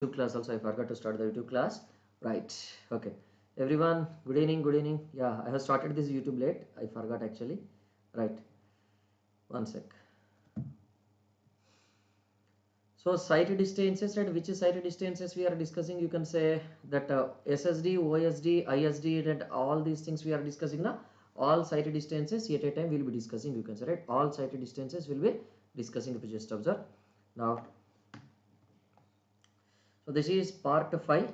YouTube class also. I forgot to start the YouTube class. Right. Okay. Everyone, good evening. Good evening. Yeah, I have started this YouTube late. I forgot actually. Right. One sec. So sight distances, right? Which sight distances we are discussing? You can say that SSD, OSD, ISD, and all these things we are discussing now. All sight distances at a time we will be discussing. You can say, right? All sight distances will be discussing. If you just observe now. So this is part 5.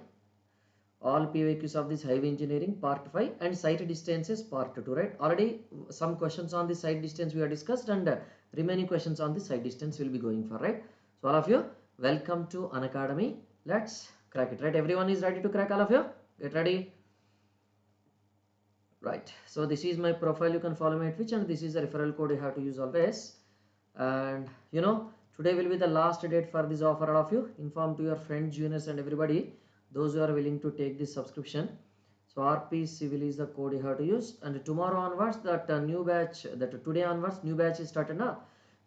All PYQs of this highway engineering part 5 and site distances part 2, right? Already some questions on the site distance we are discussed, and remaining questions on the site distance will be going for, right? So all of you, welcome to Unacademy. Let's crack it, right? Everyone is ready to crack, all of you? Get ready. Right. So this is my profile. You can follow me at which, and this is the referral code you have to use always. And today will be the last date for this offer, all of you. Inform to your friends, juniors, and everybody, those who are willing to take this subscription. So RP Civil is the code you have to use, and tomorrow onwards that new batch, that today onwards new batch is started now.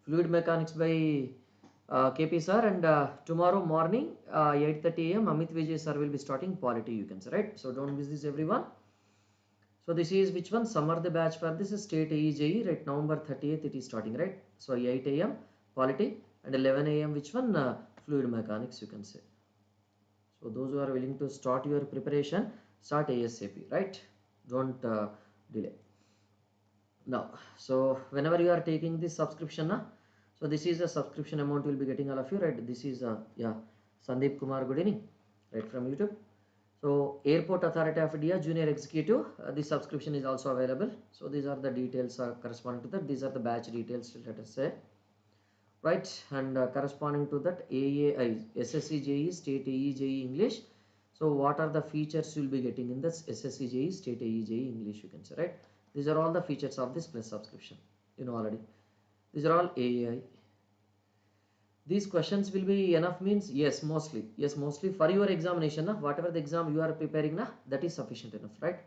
Fluid mechanics by KP sir, and tomorrow morning 8:30 a.m. Amit Vijay sir will be starting polity, you can say, right? So don't miss this, everyone. So this is which one? Summer the batch for this is state AE, right? November 30th it is starting, right? So 8 a.m. polity and 11 a.m. which one? Fluid mechanics, you can say. So those who are willing to start your preparation, start ASAP, right? Don't delay. Now, so whenever you are taking this subscription, so this is a subscription amount you will be getting, all of you, right? This is yeah, Sandeep Kumar, good evening, right, from YouTube. So Airport Authority of India Junior Executive, the subscription is also available. So these are the details corresponding to that. These are the batch details, let us say, right? And corresponding to that AAI, SSC JE State AE JE English. So what are the features you will be getting in this SSC JE State AE JE English, you can say, right? These are all the features of this plus subscription, already. These are all AAI. These questions will be enough means, yes, mostly for your examination, whatever the exam you are preparing, that is sufficient enough, right?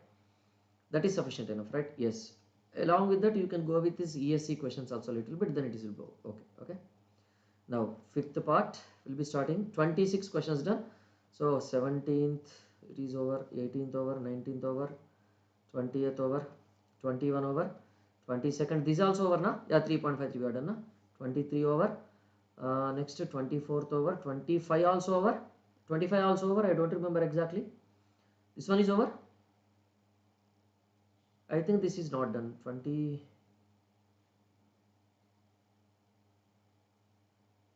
That is sufficient enough, right? Yes, along with that you can go with this ESC questions also a little bit, then it is will go okay. Now fifth part will be starting. 26 questions done. So 17th it is over, 18th over, 19th over, 20th over, 21 over, 22nd this is also over now. Yeah, 3.53 we are done now. 23 over, next 24th over, 25 also over, 25 also over. I don't remember exactly. This one is over. I think this is not done. 20,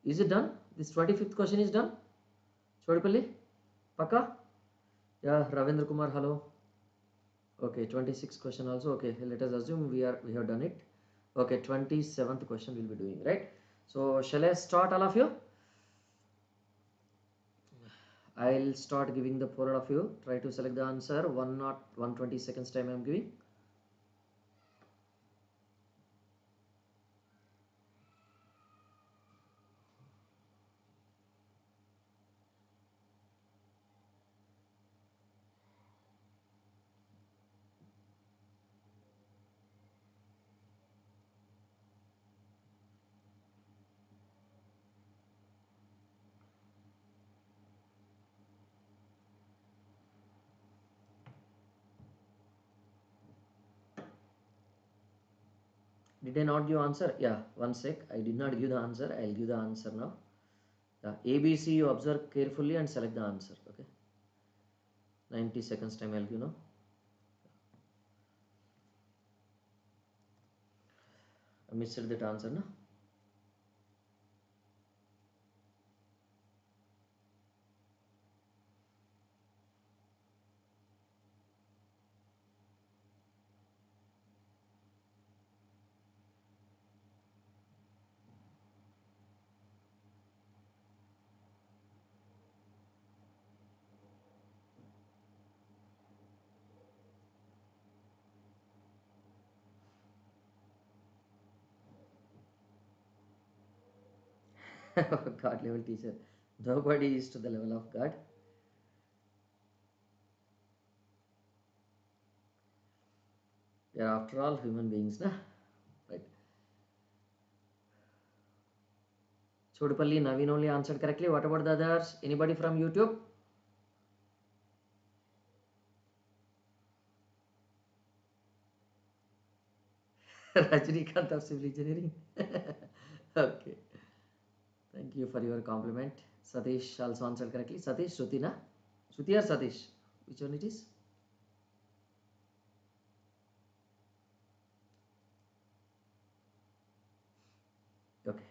is it done? This 25th question is done. Chodipalli, Paka? Yeah, Ravindra Kumar, hello. Okay, 26th question also. Okay, let us assume we have done it. Okay, 27th question we'll be doing, right? So shall I start, all of you? I'll start giving the four of you. Try to select the answer. 120 seconds time I'm giving. Did I not give answer? Yeah, one sec. I did not give the answer. I'll give the answer now. Yeah, ABC you observe carefully and select the answer. Okay. 90 seconds time I'll give now. I missed that answer now. God level teacher. Nobody is to the level of God. We are after all human beings, na? Right. Chodupalli, Naveen only answered correctly. What about the others? Anybody from YouTube? Rajinikanth of Civil Engineering. Okay. Thank you for your compliment. Satish also answered correctly. Satish, Shruti na? Shruti or Satish? Which one it is? Okay.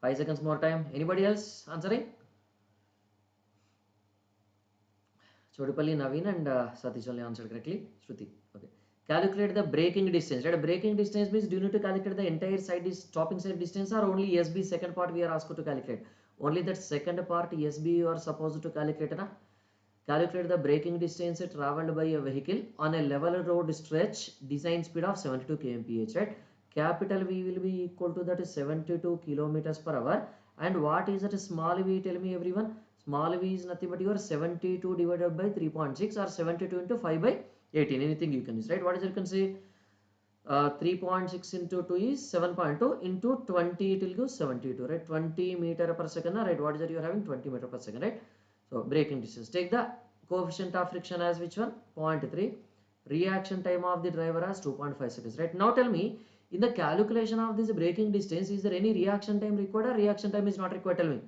5 seconds more time. Anybody else answering? Chodupalli, Naveen and Satish only answered correctly. Shruti. Okay. Calculate the braking distance. Right? Braking distance means do you need to calculate the entire side stopping side distance or only SB second part we are asked to calculate? Only that second part SB you are supposed to calculate. Na? Calculate the braking distance traveled by a vehicle on a level road stretch design speed of 72 kmph. Right? Capital V will be equal to that 72 kilometers per hour. And what is that small v? Tell me everyone. Small v is nothing but your 72 divided by 3.6 or 72 into 5 by 18. Anything you can use, right? What is it you can say? 3.6 into 2 is 7.2 into 20 it will give 72, right? 20 meter per second, right? What is that you are having? 20 meter per second, right? So braking distance. Take the coefficient of friction as which one? 0.3. Reaction time of the driver as 2.5 seconds, right? Now tell me, in the calculation of this braking distance, is there any reaction time required or reaction time is not required? Tell me.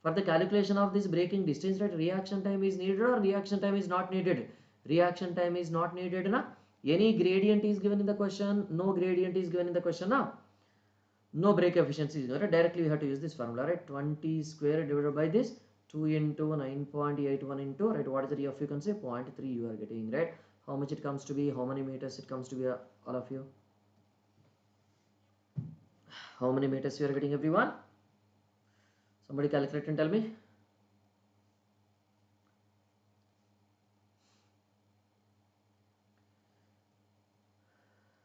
For the calculation of this braking distance, right, reaction time is needed or reaction time is not needed? Reaction time is not needed. Na? Any gradient is given in the question, no gradient is given in the question. Na? No brake efficiency is given. Directly we have to use this formula, right? 20 square divided by this 2 into 9.81 into, right, what is the EF? You can say 0.3 you are getting, right? How much it comes to be? How many meters it comes to be, all of you? How many meters you are getting, everyone? Somebody calculate and tell me.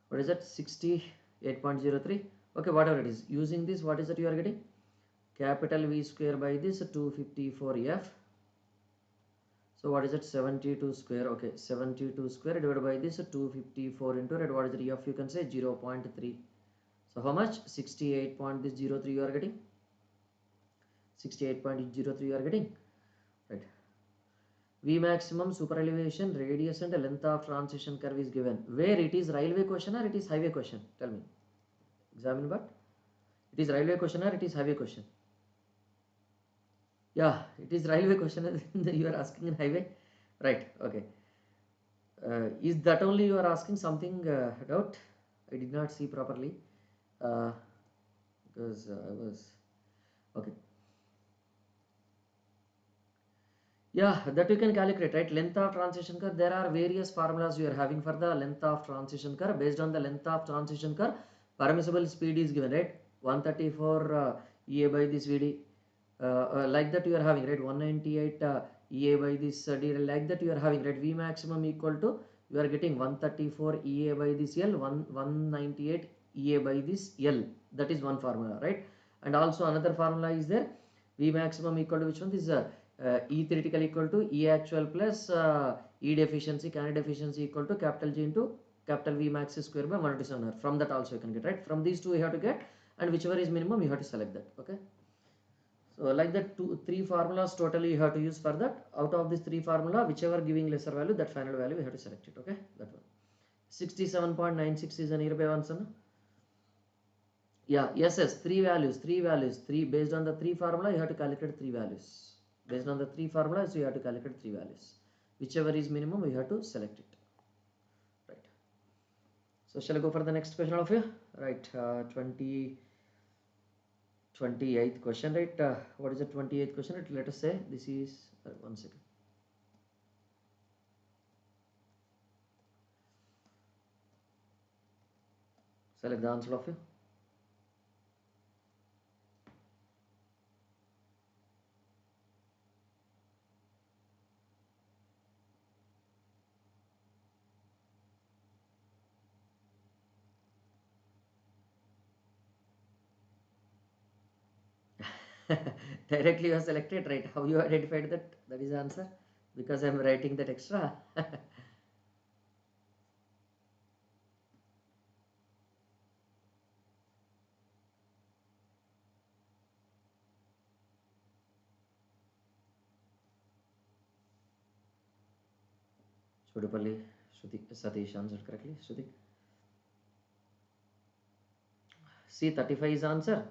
What is that? 68.03. Okay, whatever it is. Using this, what is that you are getting? Capital V square by this 254F. So what is it? 72 square. Okay, 72 square divided by this 254 into, right, what is the EF? You can say 0.3. So how much? 68.03 you are getting. 68.03 you are getting. Right. V maximum, super elevation, radius and length of transition curve is given. Where it is railway question or it is highway question? Tell me. Examine but it is railway question or it is highway question? Yeah, it is railway question. You are asking in highway, right? Okay. Is that only you are asking something doubt? I did not see properly because I was okay. Yeah, that you can calculate, right? Length of transition curve. There are various formulas you are having for the length of transition curve. Based on the length of transition curve, permissible speed is given, right? 134 EA by this VD. Like that you are having, right? 198 EA by this D. Like that you are having, right? V maximum equal to, you are getting 134 EA by this L, 198 EA by this L. That is one formula, right? And also another formula is there. V maximum equal to which one? This is E theoretical equal to E actual plus E deficiency, candidate deficiency equal to capital G into capital V max square by 127R. From that also you can get, right? From these two you have to get, and whichever is minimum you have to select that. Okay. So like that, 3 formulas totally you have to use for that. Out of this 3 formula, whichever giving lesser value, that final value you have to select it. Okay, that one. 67.96 is a nearby answer. Yeah, yes, 3 values, 3 based on the 3 formula you have to calculate 3 values. Based on the 3 formulas you have to calculate 3 values. Whichever is minimum you have to select it. Right. So shall I go for the next question of you? Right. 28th question, right? What is the 28th question? Right? Let us say this is 1 second. Select the answer of you. Directly you are selected, right? How you identified that? That is the answer. Because I am writing that extra. Sudipalli, Shruti, Satish answered correctly. Shruti. C 35 is answer.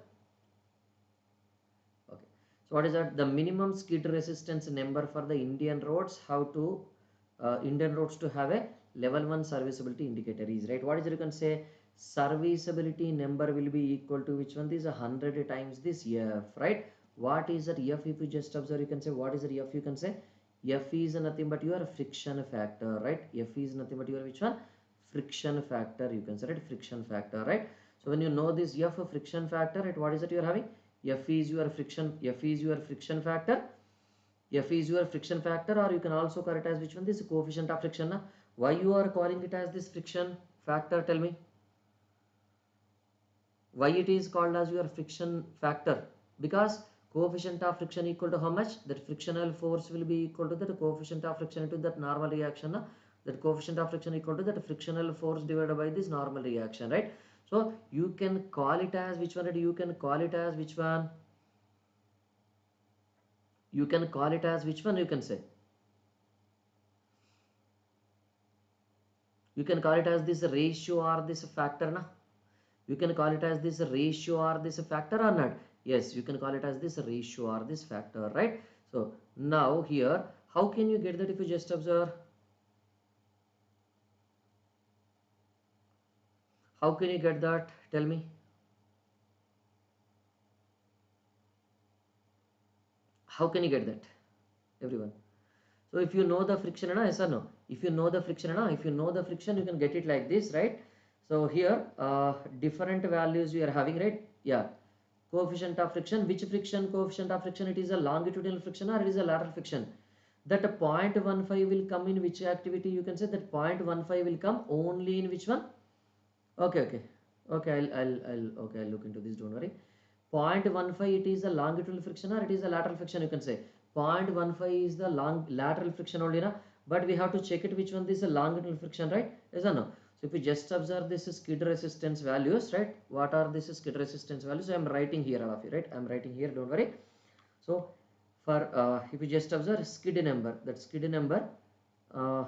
Okay. So what is that? The minimum skid resistance number for the Indian roads. How to Indian roads to have a level 1 serviceability indicator is, right? What is it? You can say serviceability number will be equal to which one? This is 100 times this F, right? What is that F? If you just observe, you can say what is that F? You can say F is nothing but your friction factor, right? F is nothing but your which one? Friction factor. You can say, right? Friction factor, right? So when you know this F friction factor, right? What is it you are having? F is your friction. F is your friction factor. F is your friction factor, or you can also call it as which one? This coefficient of friction. Na? Why you are calling it as this friction factor? Tell me. Why it is called as your friction factor? Because coefficient of friction equal to how much? That frictional force will be equal to that coefficient of friction into that normal reaction. Na? That coefficient of friction equal to that frictional force divided by this normal reaction, right? So you can call it as which one? You can call it as which one? You can call it as which one? You can say. You can call it as this ratio or this factor, na? You can call it as this ratio or this factor or not? Yes, you can call it as this ratio or this factor, right? So now here, how can you get that if you just observe? How can you get that? Tell me. How can you get that? Everyone. So if you know the friction, yes or no? If you know the friction, if you know the friction, you can get it like this, right? So here, different values we are having, right? Yeah. Coefficient of friction. Which friction? Coefficient of friction. It is a longitudinal friction or it is a lateral friction. That 0.15 will come in which activity? You can say that 0.15 will come only in which one? Okay. I'll look into this. Don't worry. 0.15 it is a longitudinal friction or it is a lateral friction? You can say 0.15 is the lateral friction only, na? But we have to check it which one is a longitudinal friction, right? Yes or no? So if you just observe this skid resistance values, right? What are this skid resistance values? So I am writing here, all of you, right? I am writing here. Don't worry. So for if you just observe skid number, that skid number,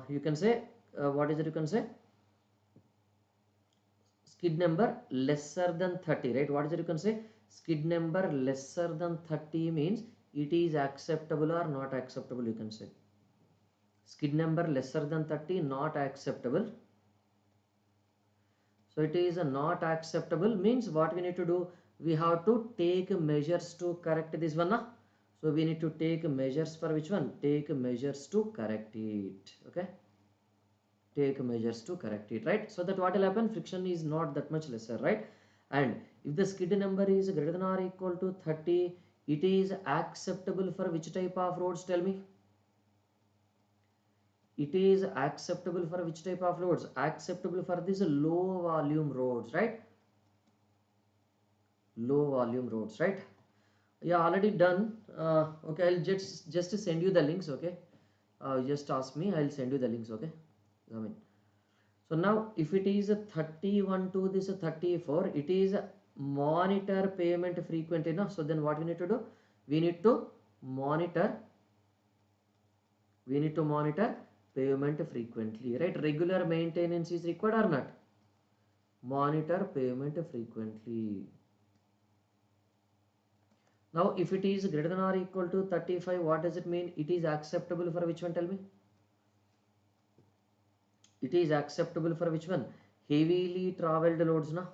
you can say what is it? You can say skid number lesser than 30, right? What is it? You can say skid number lesser than 30 means it is acceptable or not acceptable. You can say skid number lesser than 30 not acceptable. So it is not acceptable means what we need to do? We have to take measures to correct this one. Na? So we need to take measures for which one? Take measures to correct it. Okay. Take measures to correct it, right? So that what will happen? Friction is not that much lesser, right? And if the skid number is greater than or equal to 30, it is acceptable for which type of roads? Tell me. It is acceptable for which type of roads? Acceptable for these low volume roads, right? Low volume roads, right? Yeah, already done. Okay, I'll just send you the links. Okay, just ask me, I'll send you the links. Okay, I mean, so now if it is a 31 to this 34, it is monitor payment frequent enough. So then what we need to do? We need to monitor payment frequently, right? Regular maintenance is required or not? Monitor payment frequently. Now if it is greater than or equal to 35, what does it mean? It is acceptable for which one? Tell me. It is acceptable for which one? Heavily traveled roads, na?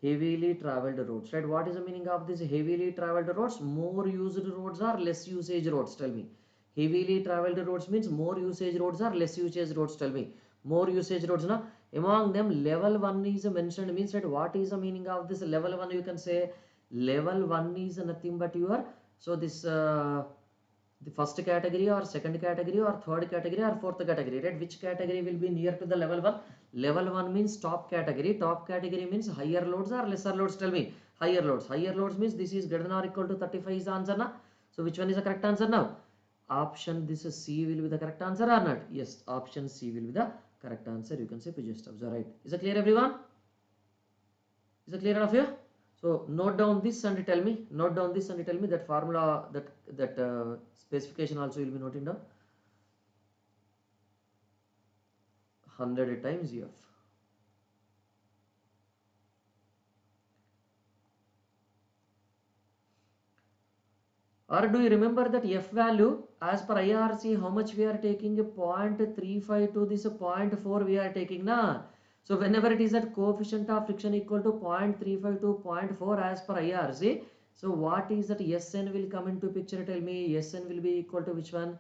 Heavily traveled roads, right? What is the meaning of this heavily traveled roads? More used roads or less usage roads? Tell me. Heavily traveled roads means more usage roads or less usage roads? Tell me. More usage roads, na? Among them level 1 is mentioned, means, right? What is the meaning of this level 1? You can say level 1 is nothing but your, so this the first category or second category or third category or fourth category, right? Which category will be near to the level 1? Level 1 means top category. Top category means higher loads or lesser loads? Tell me. Higher loads. Higher loads means this is greater than or equal to 35 is the answer, na? So which one is the correct answer now? Option this is C will be the correct answer or not? Yes, option C will be the correct answer. You can say just observe, right? Is it clear, everyone? Is it clear enough here? So note down this and tell me. Note down this and tell me that formula, that specification also will be noted down. 100 times F. Or do you remember that F value as per IRC how much we are taking? 0.35 to this 0.4 we are taking na. So whenever it is at coefficient of friction equal to 0.35 to 0.4 as per IRC, so what is that Sn will come into picture? Tell me, Sn will be equal to which one?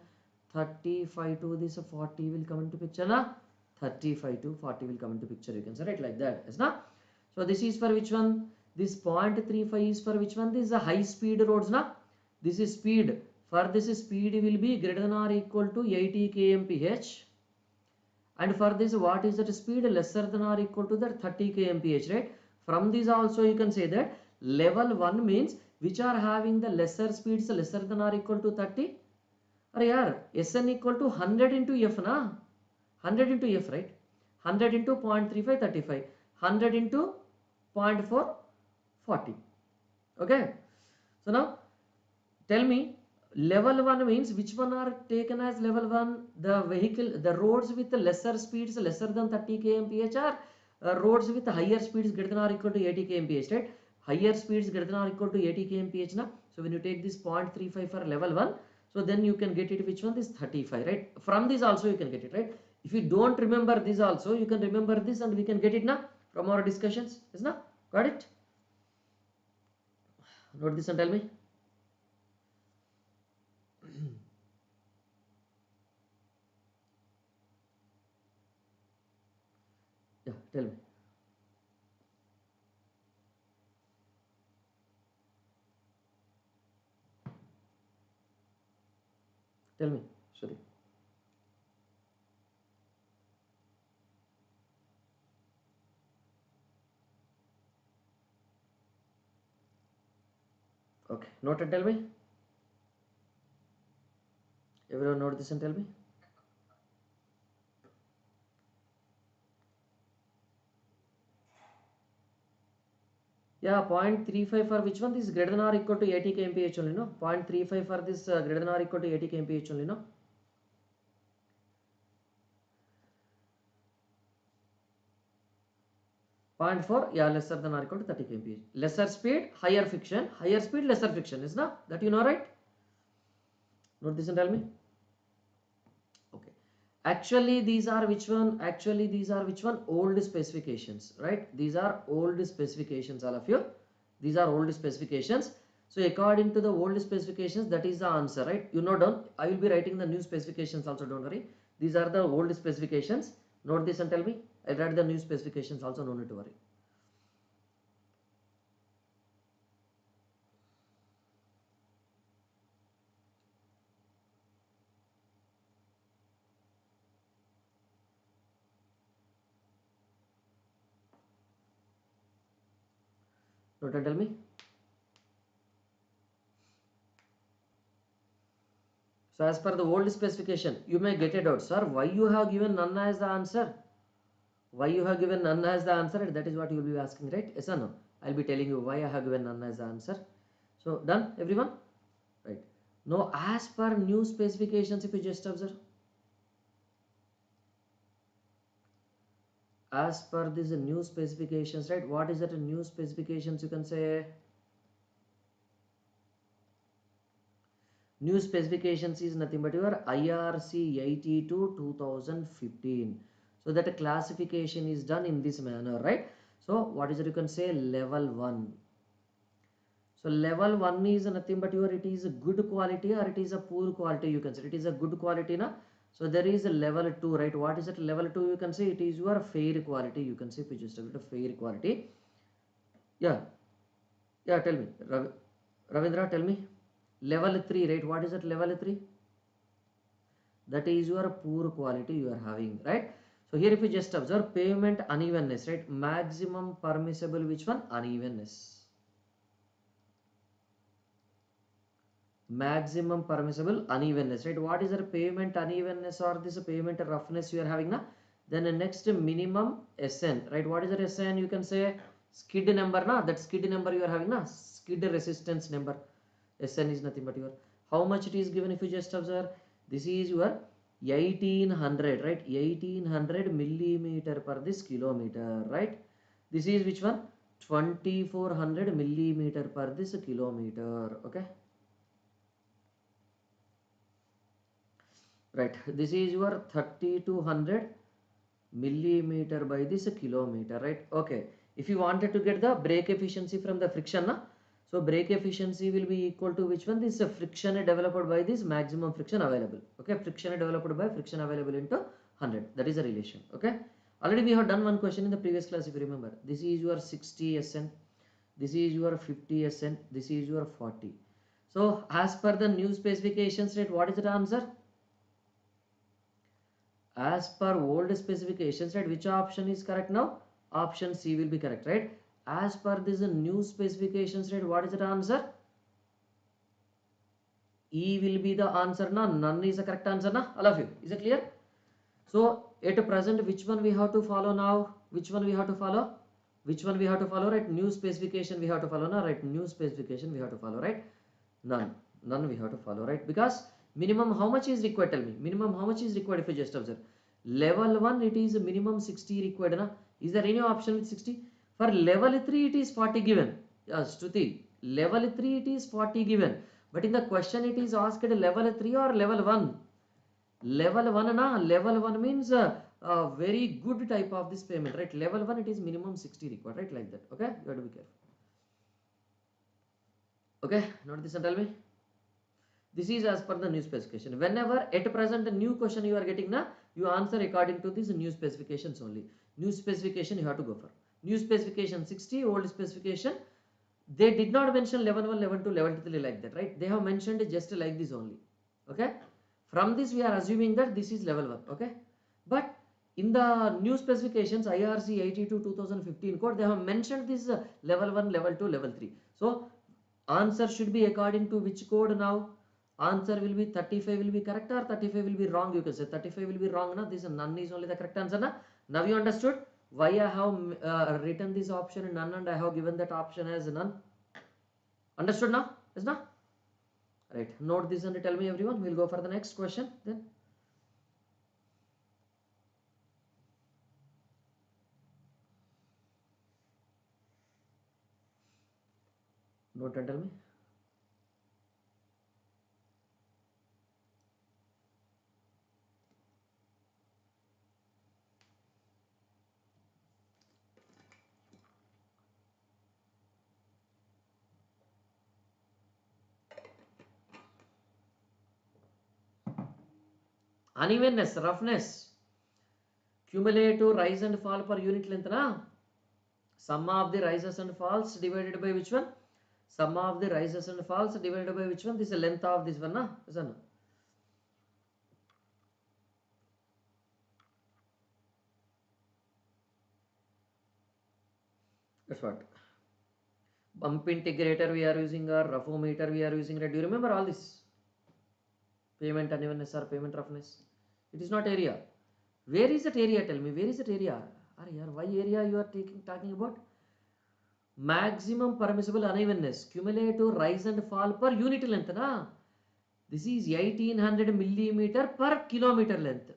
35 to this 40 will come into picture na. 35 to 40 will come into picture, you can say, right, like that, yes na. So this is for which one? This 0.35 is for which one? This is a high speed roads na. This is speed. For this speed will be greater than or equal to 80 kmph. And for this, what is that speed? Lesser than or equal to that 30 kmph, right? From this also you can say that level 1 means which are having the lesser speeds lesser than or equal to 30. Or yeah, Sn equal to 100 into F na. 100 into F, right? 100 into 0.35 35. 100 into 0.4 40. Okay. So now tell me, level 1 means which one are taken as level 1? The vehicle, the roads with lesser speeds lesser than 30 kmph or roads with higher speeds greater than or equal to 80 kmph, right? Higher speeds greater than or equal to 80 kmph na. So when you take this 0.35 for level 1, so then you can get it which one? This 35, right? From this also you can get it, right? If you don't remember this also, you can remember this and we can get it na from our discussions, is na? Got it? Note this and tell me. Yeah, tell me. Tell me, sorry. Okay, note and tell me. Everyone note this and tell me. Yeah, 0.35 for which one? This is greater than or equal to 80 kmph only, no? 0.35 for this greater than or equal to 80 kmph only, no? Point 4, yeah, lesser than or equal to 30 kmph. Lesser speed, higher friction. Higher speed, lesser friction, is not that you know, right? Note this and tell me. Okay. Actually, these are which one? Actually, these are which one? Old specifications, right? These are old specifications, all of you. These are old specifications. So according to the old specifications, that is the answer, right? You know down. I will be writing the new specifications also, don't worry. These are the old specifications. Note this and tell me. I write the new specifications also, no need to worry. Note and tell me. So as per the old specification, you may get a doubt, sir, why you have given none as the answer? Why you have given none as the answer? That is what you will be asking, right? Yes or no? I'll be telling you why I have given none as the answer. So done, everyone? Right. Now as per new specifications, if you just observe, as per these new specifications, right? What is that new specifications? You can say new specifications is nothing but your IRC 82 2015. So that a classification is done in this manner, right? So what is it? You can say level 1. So level 1 is nothing but your, it is a good quality or it is a poor quality, you can say. It is a good quality na. So there is a level 2, right? What is it? Level 2, you can say it is your fair quality, you can say, if you just have it a fair quality. Yeah, yeah, tell me, Ravindra, tell me. Level 3, right? What is that level 3? That is your poor quality you are having, right? So here if you just observe pavement unevenness, right? Maximum permissible which one? Unevenness. Maximum permissible unevenness, right? What is the pavement unevenness or this pavement roughness you are having now? Then the next minimum SN, right? What is the SN? You can say skid number na. That skid number you are having na. Skid resistance number. SN is nothing but your, how much it is given if you just observe. This is your 1800, right? 1800 millimeter per this kilometer, right? This is which one? 2400 millimeter per this kilometer. Okay, right? This is your 3200 millimeter by this kilometer, right? Okay, if you wanted to get the brake efficiency from the friction, so brake efficiency will be equal to which one? This friction developed by this maximum friction available. Okay, friction developed by friction available into 100, that is a relation. Okay, already we have done one question in the previous class, if you remember. This is your 60 SN, this is your 50 SN, this is your 40. So as per the new specifications, right, what is the answer? As per old specifications, right, which option is correct now? Option C will be correct, right? As per this new specifications, right, what is the answer? E will be the answer, na? None is the correct answer, na? All of you, is it clear? So at present, which one we have to follow now? Which one we have to follow? Which one we have to follow, right? New specification we have to follow, na? Right? New specification we have to follow, right? None we have to follow, right? Because minimum how much is required? Tell me, minimum how much is required? If you just observe, level 1 it is minimum 60 required, na? Is there any option with 60? For level 3 it is 40 given. Yes, Shruti, level 3 it is 40 given, but in the question it is asked level 3 or level 1. Level 1, na? Level 1 means a very good type of this payment, right? Level 1 it is minimum 60 required, right? Like that. Okay, you have to be careful. Okay, note this and tell me. This is as per the new specification. Whenever at present a new question you are getting, na, you answer according to these new specifications only. New specification you have to go for. New specification 60, old specification they did not mention level 1, level 2, level 3 like that, right? They have mentioned just like this only. Okay, from this we are assuming that this is level 1. Okay, but in the new specifications IRC 82/2015 code, they have mentioned this level 1, level 2, level 3. So answer should be according to which code now? Answer will be 35 will be correct or 35 will be wrong. You can say 35 will be wrong, na? This none is only the correct answer, na? Now you understood why I have written this option none and I have given that option as none. Understood now? Yes, na? Right. Note this and tell me everyone. We'll go for the next question then. Note and tell me. Unevenness, roughness, cumulative rise and fall per unit length, na? Sum of the rises and falls divided by which one? Sum of the rises and falls divided by which one? This is the length of this one, na? Yes or no? That's what. Bump integrator we are using or roughometer we are using. Right? Do you remember all this? Payment unevenness or payment roughness. It is not area. Where is that area? Tell me. Where is that area? Why area you are talking about? Maximum permissible unevenness. Cumulative rise and fall per unit length. Na? This is 1800 millimeter per kilometer length.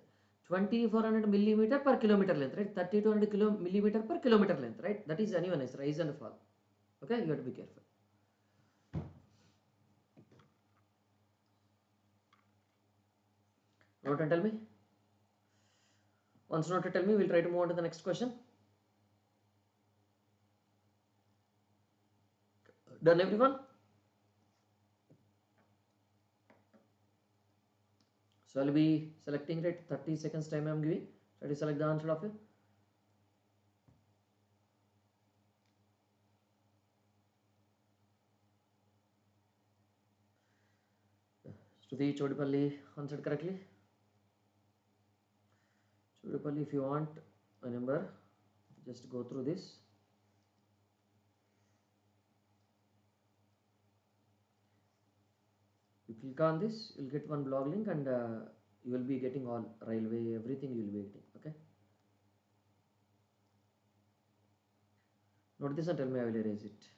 2400 millimeter per kilometer length. Right? 3200 millimeter per kilometer length. Right? That is unevenness. Rise and fall. Okay? You have to be careful. Note and tell me. Once noted, tell me. We'll try to move on to the next question. Done, everyone? So I'll be selecting it. 30 seconds time I am giving. Try to select the answer of it. Shruti Chodipalli answered correctly. Chodipalli, if you want a number, just go through this. You click on this, you'll get one blog link and you will be getting all railway, everything you will be getting. Okay. Note this and tell me, I will erase it.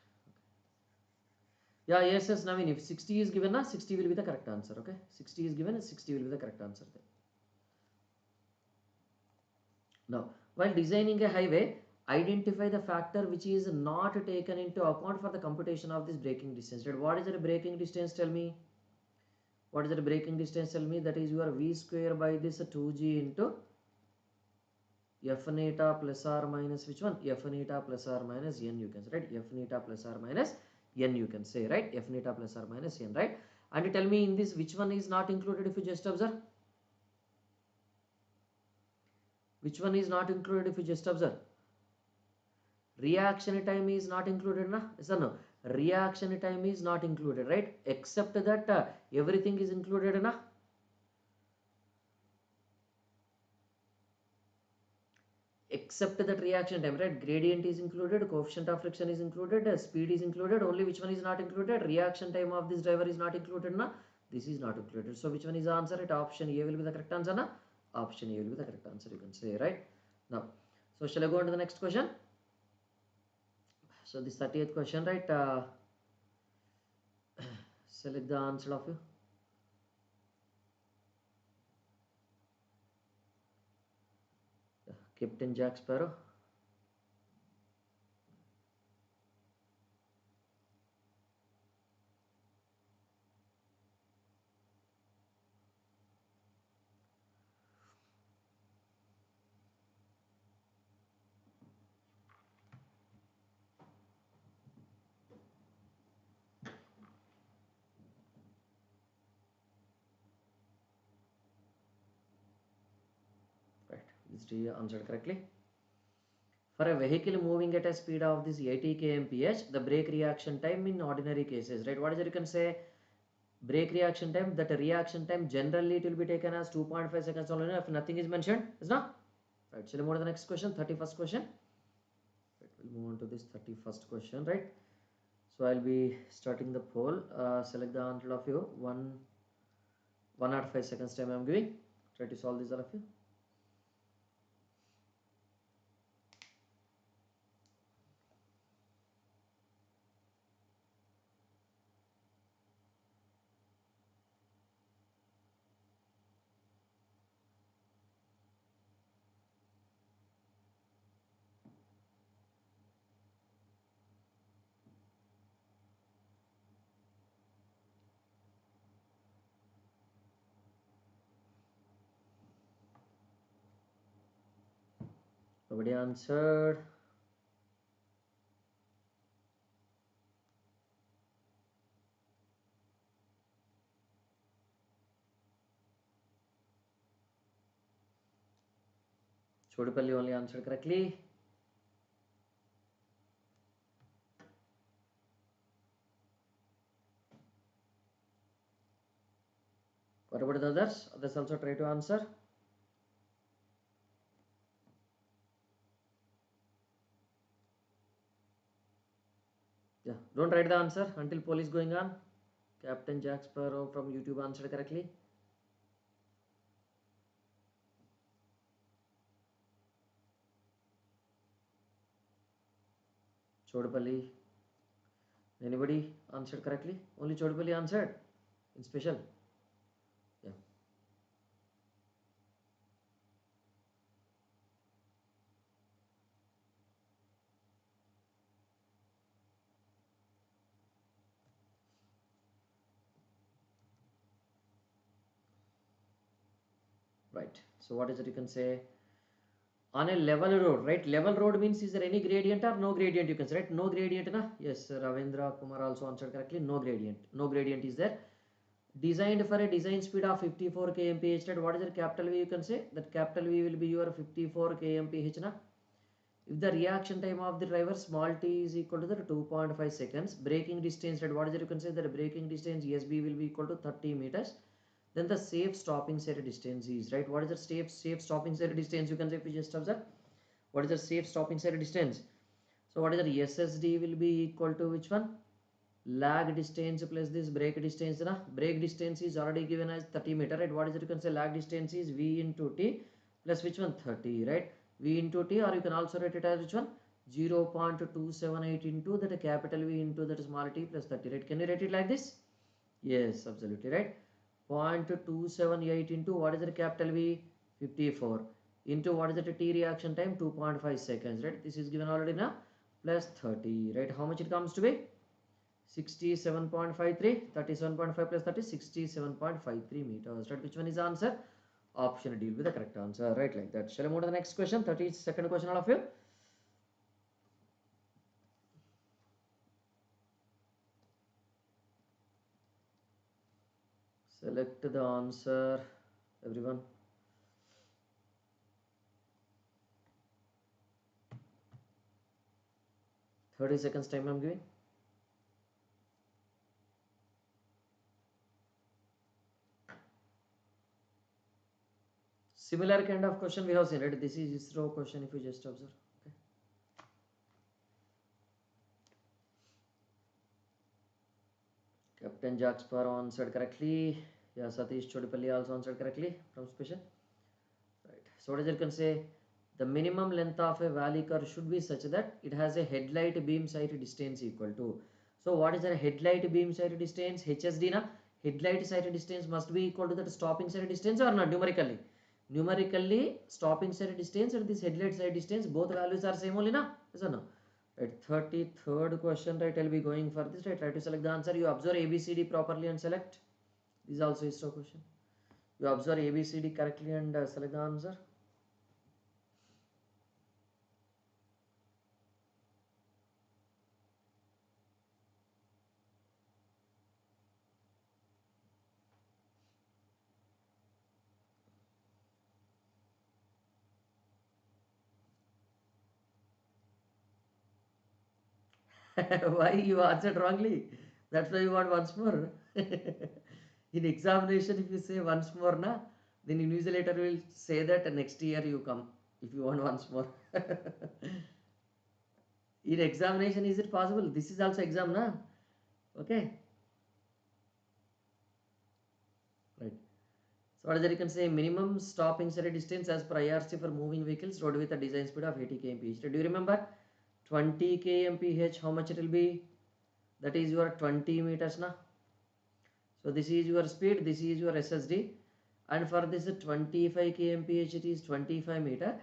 Okay. Yeah, yes, Naveen. If 60 is given, 60 will be the correct answer. Okay. 60 is given, 60 will be the correct answer. Then. Now, while designing a highway, identify the factor which is not taken into account for the computation of this braking distance. Right? What is the braking distance? Tell me. What is the braking distance? Tell me. That is your v square by this 2g into f neta plus or minus which one? F neta plus or minus n, you can say, right? F neta plus or minus n, you can say, right? F neta plus or minus n, right? And tell me in this which one is not included if you just observe. Which one is not included if you just observe? Reaction time is not included, na? Yes or no? Reaction time is not included, right? Except that everything is included, na? Except that reaction time, right? Gradient is included, coefficient of friction is included, speed is included. Only which one is not included? Reaction time of this driver is not included, na? This is not included. So which one is the answer? Right? Option A will be the correct answer, na? Option A will be the correct answer, you can say, right? Now, so shall I go on to the next question? So this 30th question, right? Select the answer of you. Captain Jack Sparrow. Right, this D answered correctly. For a vehicle moving at a speed of this 80 kmph, the brake reaction time in ordinary cases, right? What is it you can say? Brake reaction time, that reaction time generally it will be taken as 2.5 seconds only if nothing is mentioned, is not? Right, shall we move to the next question, 31st question? Right, we'll move on to this 31st question, right? So I'll be starting the poll. Select the answer of you. 105 seconds time I'm giving. Try to solve this all of you. Nobody answered. Chodipalli only answered correctly. What about the others? Others also try to answer. Yeah, don't write the answer until poll is going on. Captain Jack Sparrow from YouTube answered correctly. Chodipalli. Anybody answered correctly? Only Chodipalli answered in special. Yeah. Right. So what is it you can say? On a level road, right? Level road means is there any gradient or no gradient? You can say, right? No gradient, na? Yes, Ravindra Kumar also answered correctly. No gradient. No gradient is there. Designed for a design speed of 54 kmph. Right? What is the capital V? You can say that capital V will be your 54 kmph, na? If the reaction time of the driver small t is equal to the 2.5 seconds, braking distance, right? What is it? You can say that braking distance SB will be equal to 30 meters. Then the safe stopping set distance is, right? What is the safe stopping set distance? You can say if you just observe. What is the safe stopping set distance? So what is the SSD will be equal to which one? Lag distance plus this brake distance. Na? Brake distance is already given as 30 meter, right? What is it? You can say lag distance is V into T plus which one? 30, right? V into T, or you can also write it as which one? 0.278 into that capital V into that small t plus 30, right? Can you write it like this? Yes, absolutely, right? 0.278 into what is the capital V? 54. into what is that T reaction time 2.5 seconds, right? This is given already now, plus 30, right? How much it comes to be? 67.53, 37.5 plus 30, 67.53 meters, right? Which one is the answer? Option D will be the correct answer, right? Like that. Shall I move to the next question? 32nd question, all of you. Select the answer, everyone. Thirty seconds time I'm giving. Similar kind of question we have seen, right? This is ISRO question if you just observe. Okay. Captain Jackspar answered correctly. Yeah, Satish Chodipalli also answered correctly from special. Right. So what is it you can say? The minimum length of a valley curve should be such that it has a headlight beam sight distance equal to. So what is the headlight beam sight distance? HSD na? Headlight sight distance must be equal to the stopping sight distance or not numerically? Numerically, stopping sight distance and this headlight sight distance, both values are same only na? Yes or no? Right, 33rd question, right? I'll be going for this, right? Try to select the answer. You observe ABCD properly and select. This is also ISRO question. You observe ABCD correctly and select the answer. Why you answered wrongly? That's why you want once more. In examination, if you say once more, na, then invigilator will say that next year you come if you want once more. In examination, is it possible? This is also exam, na? Okay. Right. So what is that you can say? Minimum stopping sight distance as per IRC for moving vehicles road with a design speed of 80 kmph. Do you remember? 20 kmph, how much it will be? That is your 20 meters na. So this is your speed, this is your SSD, and for this 25 kmph it is 25 meter,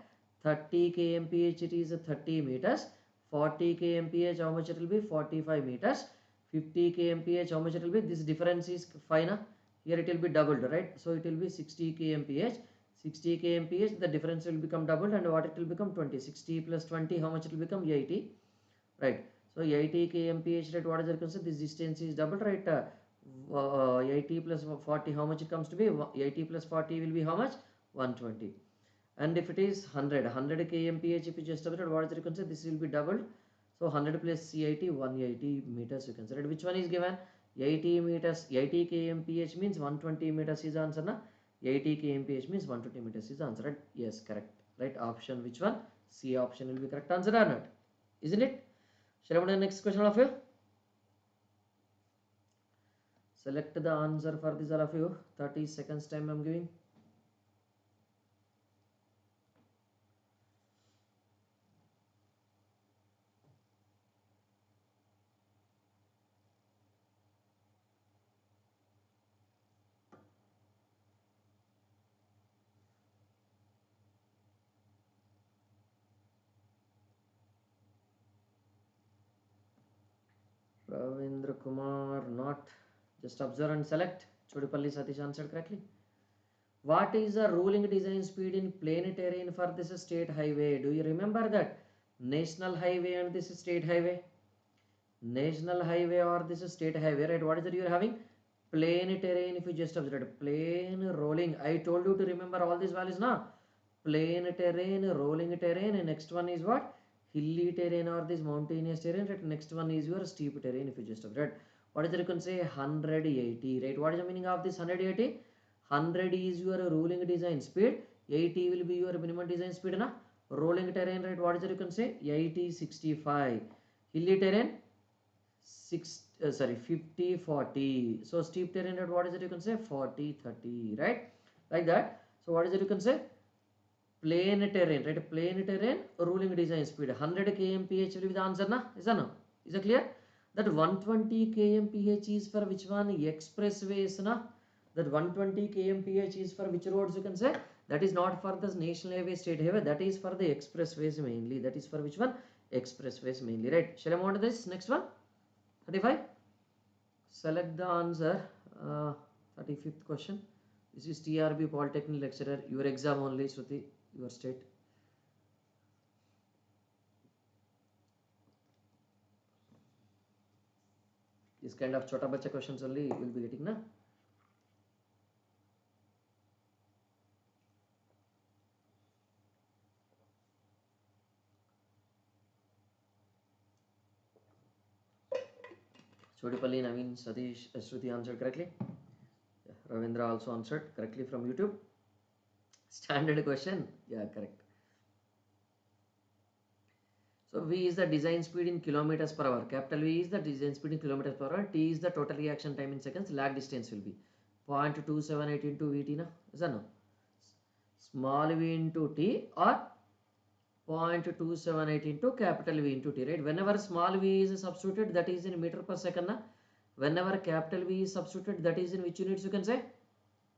30 kmph it is 30 meters, 40 kmph how much it will be? 45 meters, 50 kmph how much it will be? This difference is 5 na. Here it will be doubled, right? So it will be 60 kmph. 60 kmph, the difference will become doubled, and what it will become? 20. 60 plus 20, how much it will become? 80, right? So 80 kmph, right? What is the concept? This distance is doubled, right? 80 plus 40, how much it comes to be? 80 plus 40 will be how much? 120. And if it is 100 kmph, if you just observe, what is the concept? This will be doubled. So 100 plus 80, 180 meters you can say, right? Which one is given? 80 meters, 80 kmph means 120 meters is the answer na. 80 kmph means 120 meters is the answer, right? Yes, correct, right? Option which one? C option will be correct answer or not? Isn't it? Shall I move to the next question, all of you? Select the answer for this, all of you. 30 seconds time I'm giving. Ravindra Kumar, not. Just observe and select. Chodipalli Satish answered correctly. What is the ruling design speed in plain terrain for this state highway? Do you remember that? National highway and this state highway. National highway or this state highway, right? What is it you are having? Plain terrain. If you just observe, plain rolling. I told you to remember all these values now. Plain terrain, rolling terrain, and next one is what? Hilly terrain or this mountainous terrain, right? Next one is your steep terrain. If you just observe, what is it you can say? 180, right? What is the meaning of this 180? 100 is your rolling design speed, 80 will be your minimum design speed na. Rolling terrain, right? What is it you can say? 80, 65. Hilly terrain, 50, 40. So steep terrain, right? What is it you can say? 40, 30, right? Like that. So what is it you can say? Plain terrain, right? Plain terrain, ruling design speed 100 kmph will be the answer na. Is that no? Is it clear? That 120 kmph is for which one? Expressways na. That 120 kmph is for which roads you can say? That is not for the national highway, state highway, that is for the expressways mainly. That is for which one? Expressways mainly, right? Shall I move on to this next one? 35. Select the answer. 35th question. This is TRB Polytechnic lecturer. Your exam only, Shruti, your state. This kind of chota bacha questions only you will be getting, na? Chodipalli, Naveen, Satish, Shruti answered correctly. Ravindra also answered correctly from YouTube. Standard question. Yeah, correct. So V is the design speed in kilometers per hour. Capital V is the design speed in kilometers per hour. T is the total reaction time in seconds. Lag distance will be 0.278 into VT. No? Is that no? Small v into T or 0.278 into capital V into T. Right? Whenever small v is substituted, that is in meter per second. Na? Whenever capital V is substituted, that is in which units you can say?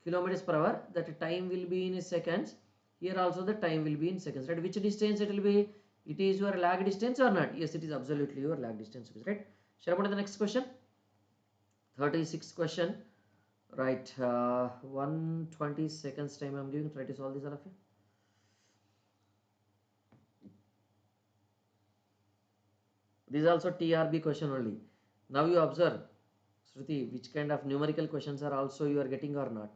Kilometers per hour. That time will be in seconds. Here also the time will be in seconds. Right? Which distance it will be? It is your lag distance or not? Yes, it is absolutely your lag distance, right? Shall I move to the next question? 36th question. Right, 120 seconds time I am giving. Try to solve this, all of you. This is also TRB question only. Now you observe, Shruti, which kind of numerical questions are also you are getting or not?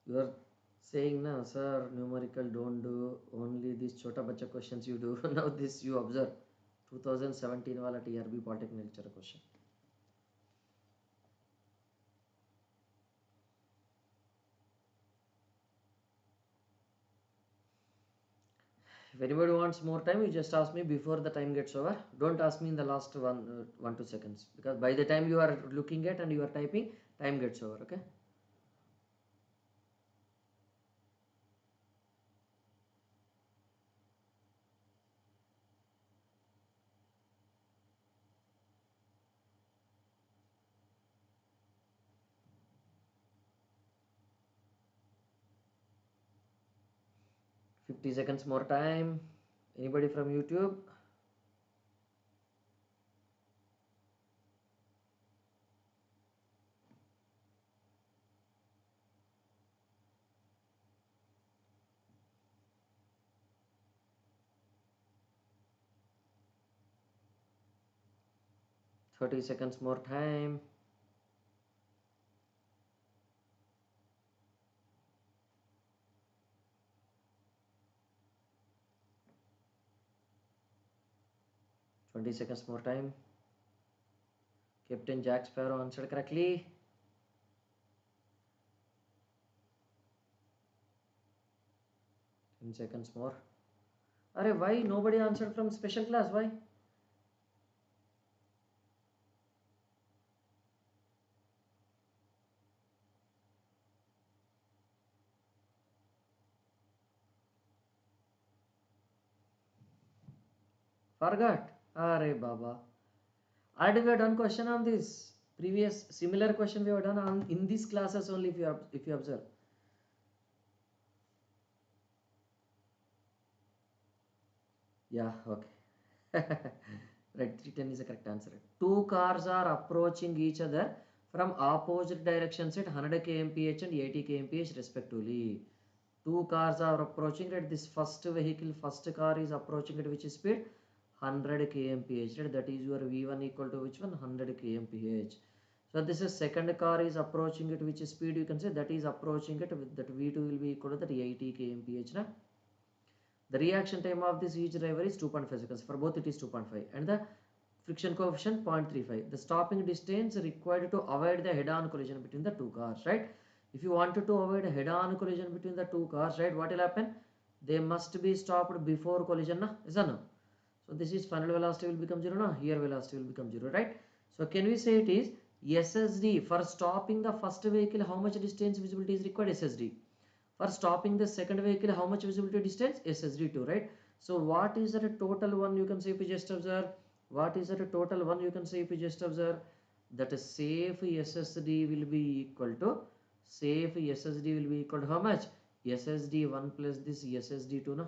You are saying, na, sir, numerical don't do, only these chota bacha questions you do. Now this you observe. 2017 wala TRB Polytechnic lecture question. If anybody wants more time, you just ask me before the time gets over. Don't ask me in the last 1-2 seconds, because by the time you are looking at and you are typing, time gets over. Okay. $50 seconds more time. Anybody from YouTube? $30 seconds more time. $20 seconds more time. Captain Jack Sparrow answered correctly. Seconds more. Arey, why nobody answered from special class? Why? Forgot. Arey Baba. Already we have done question on this. Previous similar question we have done on in these classes only, if you observe. Yeah, okay. Right, 310 is the correct answer. Two cars are approaching each other from opposite directions at 100 kmph and 80 kmph respectively. Two cars are approaching at this first car is approaching at which speed? 100 kmph. Right? That is your V1 equal to which one? 100 kmph. So this is second car is approaching at which speed? You can say that is approaching at that V2 will be equal to that 80 kmph. Na? The reaction time of this each driver is 2.5 seconds. For both it is 2.5. And the friction coefficient 0.35. The stopping distance required to avoid the head-on collision between the two cars. Right? If you wanted to avoid a head-on collision between the two cars, right, what will happen? They must be stopped before collision. Na? Is that no? So this is final velocity will become 0. Na? Here velocity will become 0. Right? So can we say it is SSD for stopping the first vehicle? How much distance visibility is required? SSD. For stopping the second vehicle, how much visibility distance? SSD2, right? So what is the total one? You can say if you just observe. What is the total one? You can say if you just observe that a safe SSD will be equal to safe SSD will be equal to how much? SSD 1 plus this SSD 2 na.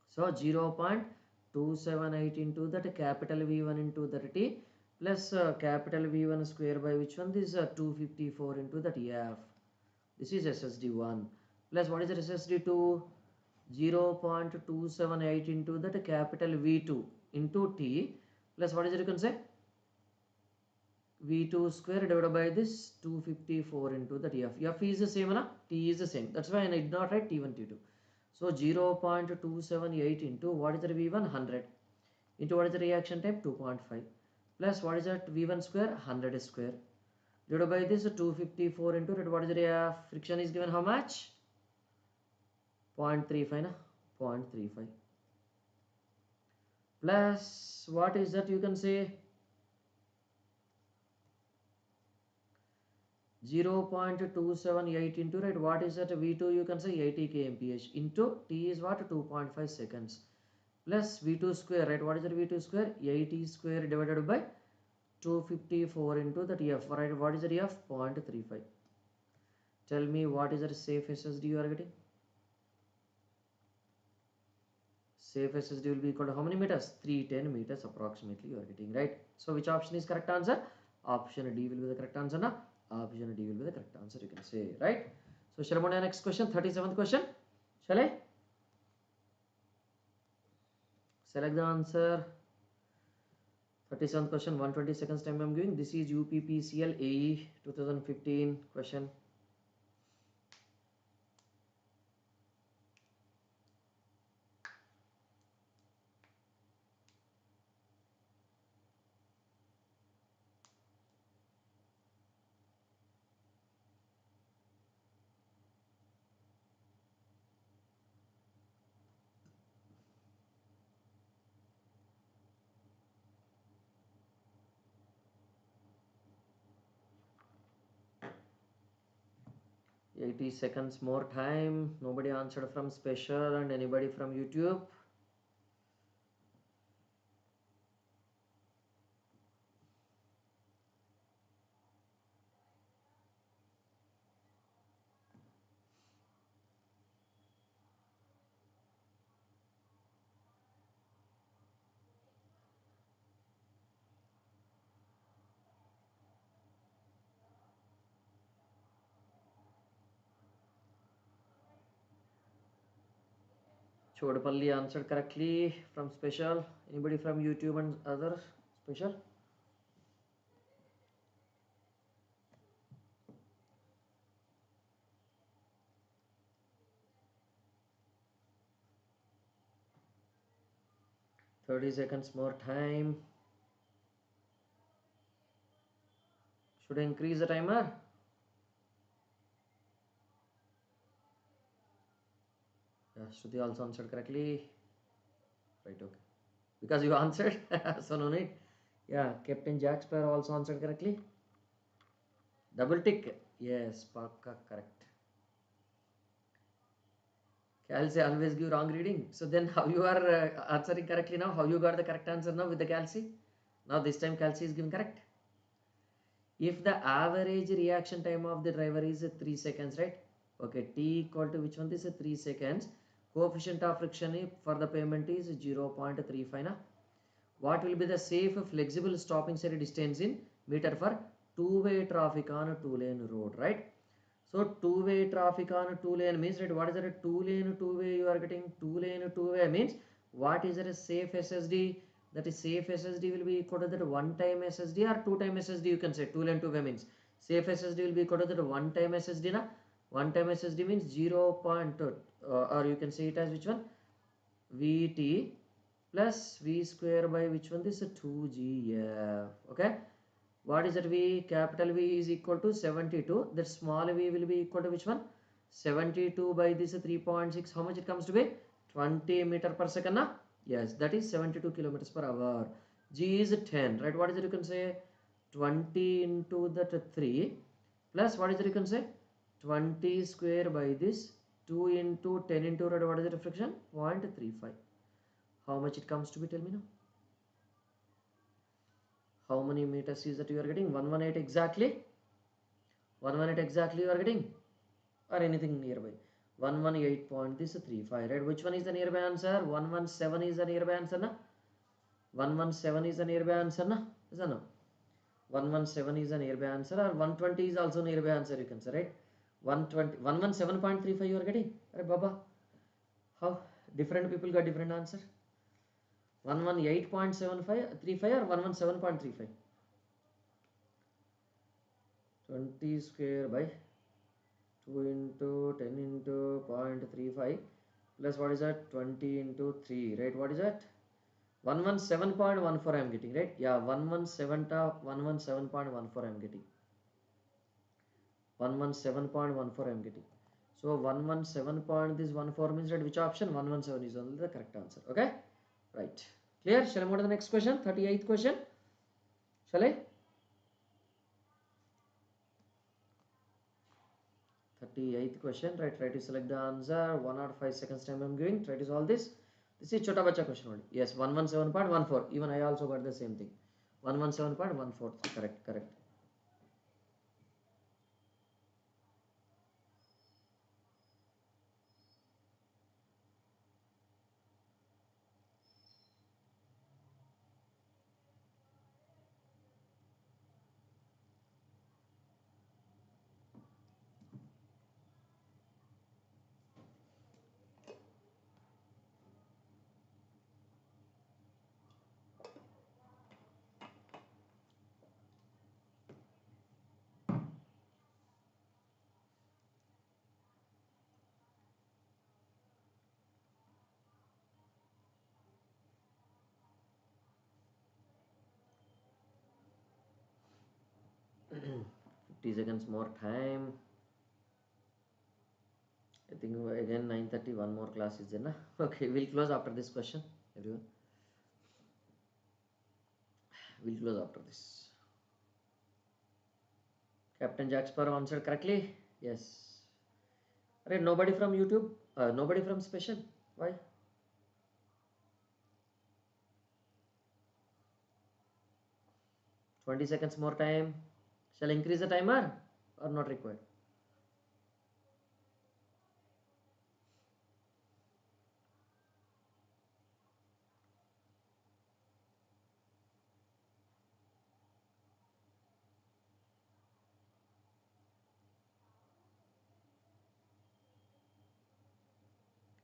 So 0.278 into that capital V1 into that T plus capital V1 square by which one? This 254 into that F. This is SSD 1 plus what is the SSD 2? 0.278 into that capital V2 into T plus what is it you can say? V2 square divided by this 254 into that F. F is the same, na? T is the same. That's why I did not write T1, T2. So 0.278 into what is the V1? 100 into what is the reaction type? 2.5 plus what is that V1 square? 100 square divided by this 254 into that what is the friction is given how much? 0.35 na? 0.35 plus what is that you can say? 0.278 into right what is that V2 you can say 80 kmph into T is what 2.5 seconds plus V2 square right what is that V2 square 80 square divided by 254 into that F right what is the F 0.35. Tell me what is the safe SSD you are getting? Safe SSD will be equal to how many meters? 310 meters approximately you are getting, right? So which option is correct answer? Option D will be the correct answer na? Option D will be the correct answer you can say, right? So shall I move on to the next question, 37th question? Shall I? Select the answer. 37th question, 120 seconds time I am giving. This is UPPCL AE 2015 question. Eighty seconds more time. Nobody answered from special and anybody from YouTube. Chodapalli answered correctly from special. Anybody from YouTube and other special? Thirty seconds more time. Should I increase the timer? Yeah, Shruti also answered correctly. Right, okay. Because you answered, so no need. Yeah, Captain Jack Sparrow also answered correctly. Double tick. Yes, Pakka correct. Kelsey always give wrong reading. So then how you are answering correctly now? How you got the correct answer now with the Kelsey? Now this time Kelsey is given correct. If the average reaction time of the driver is 3 seconds, right? Okay, T equal to which one? This is 3 seconds. Coefficient of friction for the pavement is 0.35. Na? What will be the safe flexible stopping steady distance in meter for two-way traffic on a two-lane road, right? So two-way traffic on a two-lane means, right? What is that? Two-lane two-way you are getting. Two-lane two-way means what is a safe SSD? That is safe SSD will be equal to that one-time SSD or two-time SSD you can say. Two-lane two-way means safe SSD will be equal to that one-time SSD. Na? One-time SSD means 0.2 or you can say it as which one? VT plus V square by which one? This is 2GF. Okay. What is that V? Capital V is equal to 72. That small v will be equal to which one? 72 by this 3.6. How much it comes to be? 20 meter per second. Na? Yes, that is 72 kilometers per hour. G is 10, right? What is it you can say? 20 into that 3 plus what is it you can say? 20 square by this 2 into 10 into what is the friction? 0.35. How much it comes to be? Tell me now. How many meters is that you are getting? 118 exactly. 118 exactly you are getting, or anything nearby. 118.35, right? Which one is the nearby answer? 117 is the nearby answer, na? 117 is the nearby answer, na? Is that no? 117 is a nearby answer, or 120 is also nearby answer, you can say, right? 120, 117.35 you are getting. Arey Baba, how different people got different answer? 118.35 or 117.35? 20 square by 2 into 10 into 0.35 plus what is that? 20 into 3, right? What is that? 117.14 I am getting, right? Yeah, 117.14 I am getting. 117.14 I am getting. So 117.14 means, right, which option? 117 is only the correct answer. Okay, right, clear? Shall I move to the next question? 38th question. Shall I? 38th question, right? Try to select the answer. 1 or 5 seconds time I am giving. Try to solve this. This is chota bacha question only. Yes, 117.14. Even I also got the same thing. 117.14. Correct, correct. Fifty seconds more time. I think again 9:30 one more class is there, na? Okay, we'll close after this question, everyone. We'll close after this. Captain Jack Sparrow answered correctly. Yes. Right, nobody from YouTube? Nobody from special? Why? 20 seconds more time. Shall I increase the timer or not required?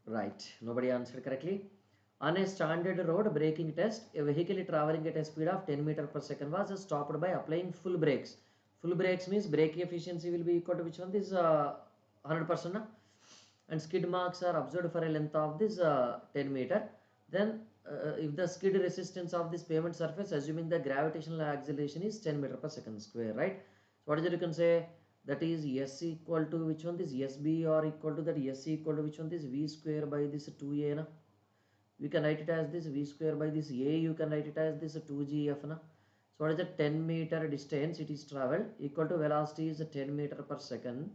Right, nobody answered correctly. On a standard road braking test, a vehicle traveling at a speed of 10 meters per second was stopped by applying full brakes. Full brakes means braking efficiency will be equal to which one? This 100%. Na? And skid marks are observed for a length of this 10 meter. Then if the skid resistance of this pavement surface, assuming the gravitational acceleration is 10 meter per second square, right? So what is it you can say? That is S equal to which one? This SB, or equal to that S equal to which one? This V square by this 2A. Na? We can write it as this V square by this A. You can write it as this 2GF. Na? So what is the 10 meter distance it is traveled equal to velocity is 10 meter per second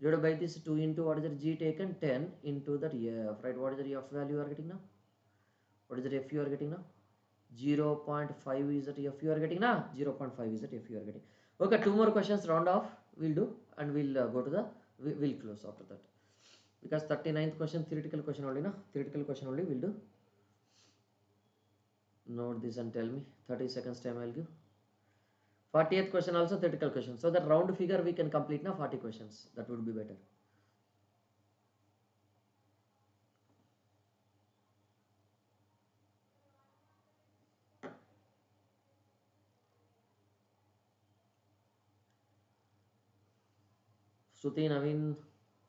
divided by this 2 into what is the G taken 10 into that F, right? What is the F value you are getting now? What is the F you are getting now? 0.5 is that F you are getting now? 0.5 is that F you are getting. Okay, 2 more questions round off we'll do, and we'll go to the, we'll close after that. Because 39th question theoretical question only, na? Theoretical question only we'll do. Note this and tell me. 30 seconds time I'll give. 40th question also theoretical question. So that round figure we can complete now 40 questions. That would be better. Shruti, Naveen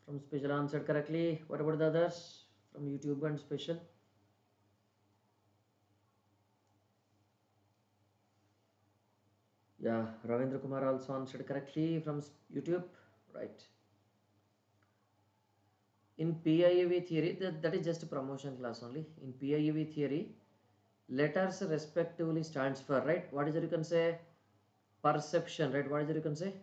from special answered correctly. What about the others from YouTube and special? Yeah, Ravindra Kumar also answered correctly from YouTube. Right. In PIV theory, that is just a promotion class only. In PIV theory, letters respectively stands for, right? What is it you can say? Perception, right? What is it you can say?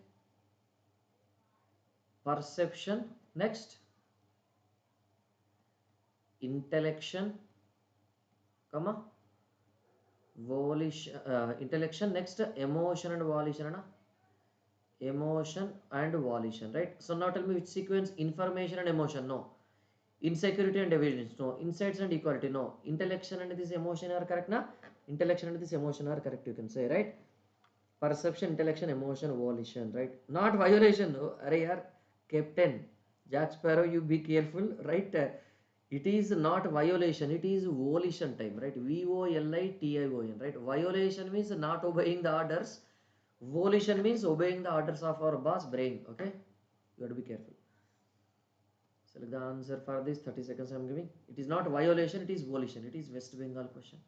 Perception. Next, intellection, comma, volition, intellection. Next, emotion and volition. Na? emotion and volition, right? So now tell me which sequence, information and emotion, no. Insecurity and evidence, no. Insights and equality, no. Intellection and this emotion are correct, na? Intellection and this emotion are correct, you can say, right? Perception, intellection, emotion, volition, right? Not violation, no. Arey yaar, Captain Jack Sparrow, you be careful, right? It is not violation, it is volition time, right? VOLITION, right? Violation means not obeying the orders. Volition means obeying the orders of our boss brain, okay? You have to be careful. Select the answer for this, 30 seconds I am giving. It is not violation, it is volition. It is West Bengal question.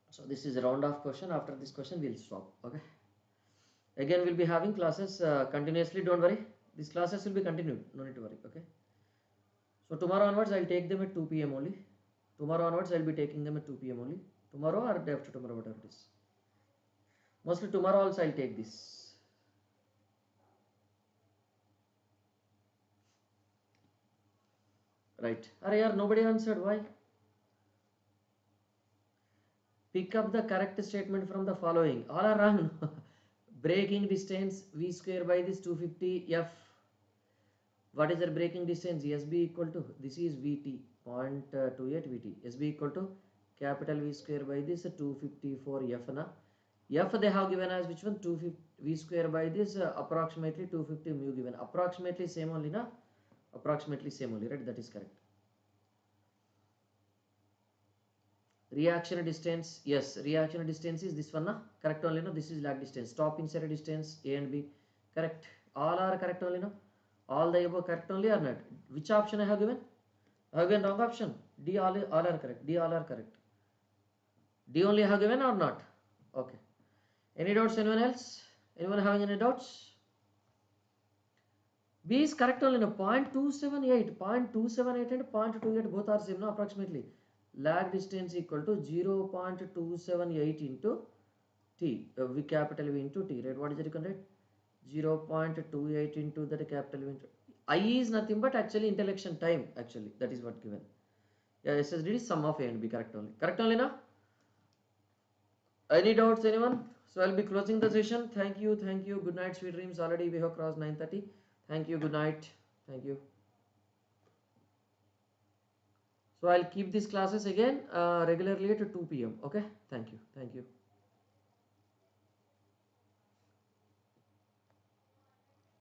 So this is a round of question. After this question, we'll stop, okay? Again, we'll be having classes continuously, don't worry. These classes will be continued, no need to worry, okay? So tomorrow onwards, I'll take them at 2 p.m. only. Tomorrow onwards, I'll be taking them at 2 p.m. only. Tomorrow or day after tomorrow, whatever it is. Mostly tomorrow also I'll take this. Right. Arey yaar, nobody answered. Why? Pick up the correct statement from the following. All are wrong. Braking distance v square by this 250 f. What is the braking distance? SB equal to, this is VT, 0.28 VT. SB equal to capital V square by this 254 f. Na? F they have given as which one? 250 V square by this approximately 250 mu given. Approximately same only, na? Approximately same only, right? That is correct. Reaction distance, yes, reaction distance is this one, na? Correct only, no? This is lag distance. Stop inside distance, A and B, correct. All are correct only, no? All the above correct only or not? Which option I have given? I have given wrong option. D, all are correct. D, all are correct. D only I have given or not? Okay. Any doubts, anyone else? Anyone having any doubts? B is correct only, no? 0.278, 0.278 and 0.28 both are same, no? Approximately. Lag distance equal to 0.278 into T, V capital V into T, right? What is the you can write? 0.28 into that capital V into I is nothing but actually intellection time, actually. That is what given. Yeah, SSD is sum of A and B, correct only. Correct only, na? Any doubts, anyone? So I'll be closing the session. Thank you, thank you. Good night, sweet dreams. Already we have crossed 9:30. Thank you, good night. Thank you. So I'll keep these classes again regularly at 2 p.m. Okay, thank you, thank you.